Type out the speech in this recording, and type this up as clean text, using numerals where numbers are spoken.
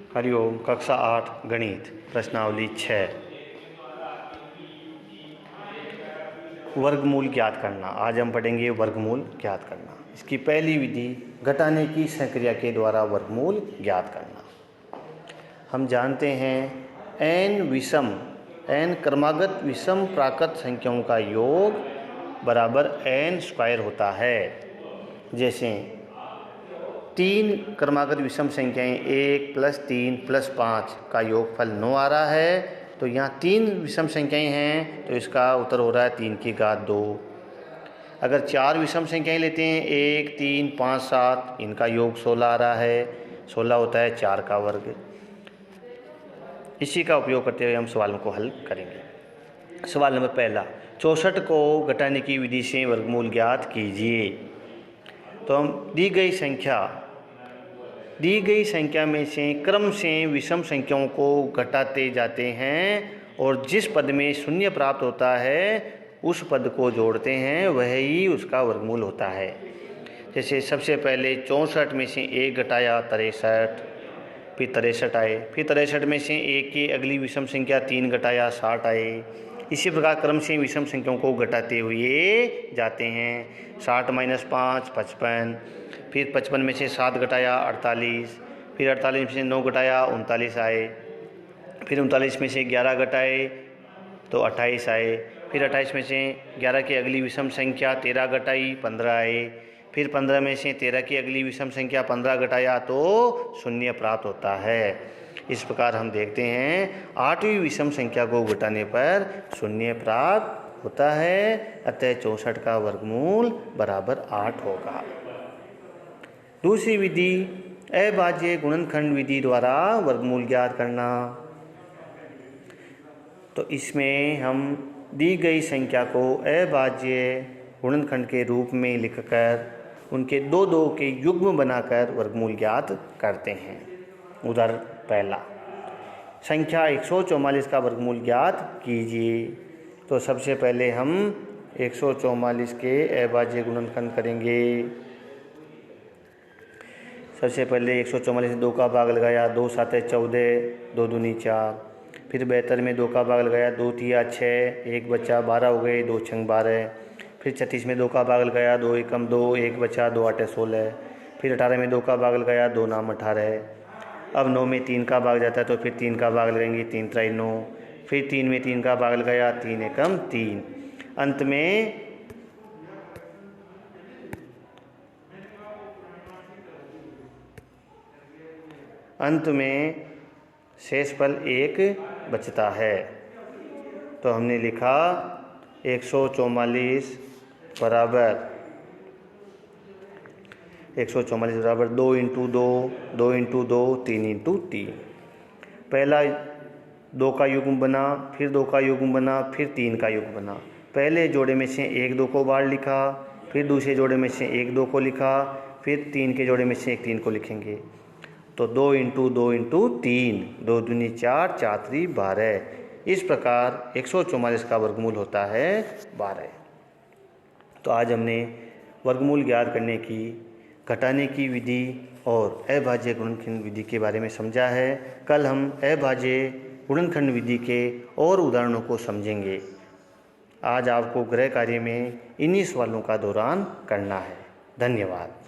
हरिओम। कक्षा 8 गणित प्रश्नावली 6 वर्गमूल ज्ञात करना। आज हम पढ़ेंगे वर्गमूल ज्ञात करना। इसकी पहली विधि घटाने की संक्रिया के द्वारा वर्गमूल ज्ञात करना। हम जानते हैं n क्रमागत विषम प्राकृत संख्याओं का योग बराबर n स्क्वायर होता है। जैसे 3 क्रमागत विषम संख्याएं 1 + 3 + 5 का योगफल 9 आ रहा है, तो यहाँ 3 विषम संख्याएं हैं तो इसका उत्तर हो रहा है 3 की घात 2। अगर 4 विषम संख्याएं लेते हैं 1, 3, 5, 7, इनका योग 16 आ रहा है, 16 होता है 4 का वर्ग। इसी का उपयोग करते हुए हम सवालों को हल करेंगे। सवाल नंबर पहला, 64 को घटाने की विधि से वर्गमूल ज्ञात कीजिए। तो हम दी गई संख्या में से क्रम से विषम संख्याओं को घटाते जाते हैं और जिस पद में शून्य प्राप्त होता है उस पद को जोड़ते हैं, वही उसका वर्गमूल होता है। जैसे सबसे पहले 64 में से 1 घटाया 63, फिर 63 आए, फिर 63 में से 1 की अगली विषम संख्या 3 घटाया 60 आए। इसी प्रकार क्रम से विषम संख्याओं को घटाते हुए जाते हैं। 60 - 5 55, फिर 55 में से 7 घटाया 48, फिर 48 में से 9 घटाया 39 आए, फिर 39 में से 11 घटाए तो 28 आए, फिर 28 में से 11 की अगली विषम संख्या 13 घटाई 15 आए, फिर 15 में से 13 की अगली विषम संख्या 15 घटाया तो शून्य प्राप्त होता है। इस प्रकार हम देखते हैं 8वीं विषम संख्या को घटाने पर शून्य प्राप्त होता है, अतः 64 का वर्गमूल बराबर 8 होगा। दूसरी विधि अभाज्य गुणनखंड विधि द्वारा वर्गमूल ज्ञात करना। तो इसमें हम दी गई संख्या को अभाज्य गुणनखंड के रूप में लिखकर उनके 2 के युग्म बनाकर वर्गमूल ज्ञात करते हैं। उदाहरण पहला, संख्या 144 का वर्गमूल ज्ञात कीजिए। तो सबसे पहले हम 144 के अभाज्य गुणनखंड करेंगे। सबसे पहले 144 में 2 का भाग लगाया, 2 × 7 = 14, 2 दूनी 4। फिर 72 में 2 का भाग लगाया, 2 × 3 = 6, 1 बचा, 12 हो गए, 2 × 6 = 12। फिर 36 में 2 का भाग लगाया, 2 × 1 = 2, 1 बचा, 2 × 8 = 16। फिर 18 में 2 का भाग लगाया, 2 × 9 = 18। अब 9 में 3 का भाग जाता है तो फिर 3 का भाग लगाएंगे, 3 × 3 = 9। फिर 3 में 3 का भाग लगाया, 3 × 1 = 3। अंत में शेषफल 1 बचता है। तो हमने लिखा 144 बराबर 2 × 2, 2 × 2, 3 × 3। पहला 2 का युग्म बना, फिर 2 का युग्म बना, फिर 3 का युग्म बना। पहले जोड़े में से 1 2 को बाहर लिखा, फिर दूसरे जोड़े में से 1 2 को लिखा, फिर 3 के जोड़े में से 1 3 को लिखेंगे। तो 2 × 2 × 3, 2 दूनी 4, 4 × 3 = 12। इस प्रकार 144 का वर्गमूल होता है 12। तो आज हमने वर्गमूल ज्ञात करने की, घटाने की विधि और अभाज्य गुणनखंड विधि के बारे में समझा है। कल हम अभाज्य गुणनखंड विधि के और उदाहरणों को समझेंगे। आज आपको गृह कार्य में इन्हीं सवालों का दोहरान करना है। धन्यवाद।